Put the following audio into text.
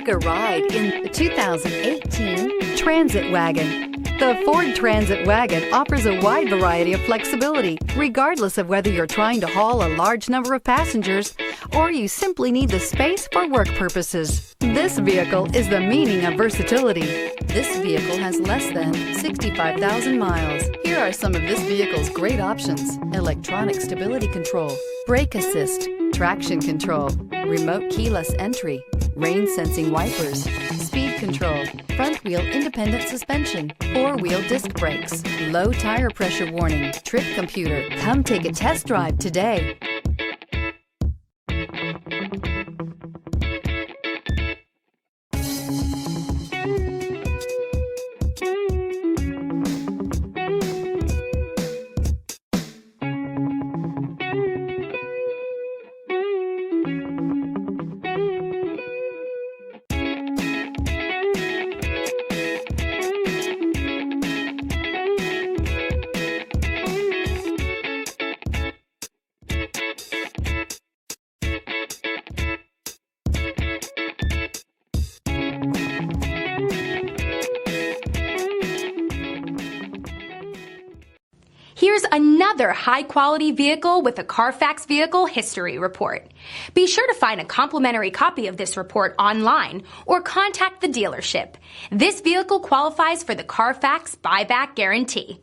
Take a ride in the 2018 Transit Wagon. The Ford Transit Wagon offers a wide variety of flexibility, regardless of whether you're trying to haul a large number of passengers or you simply need the space for work purposes. This vehicle is the meaning of versatility. This vehicle has less than 65,000 miles. Here are some of this vehicle's great options: electronic stability control, brake assist, traction control, remote keyless entry, rain sensing wipers, speed control, front wheel independent suspension, four-wheel disc brakes, low tire pressure warning, trip computer. Come take a test drive today. Here's another high-quality vehicle with a Carfax Vehicle History Report. Be sure to find a complimentary copy of this report online or contact the dealership. This vehicle qualifies for the Carfax Buyback Guarantee.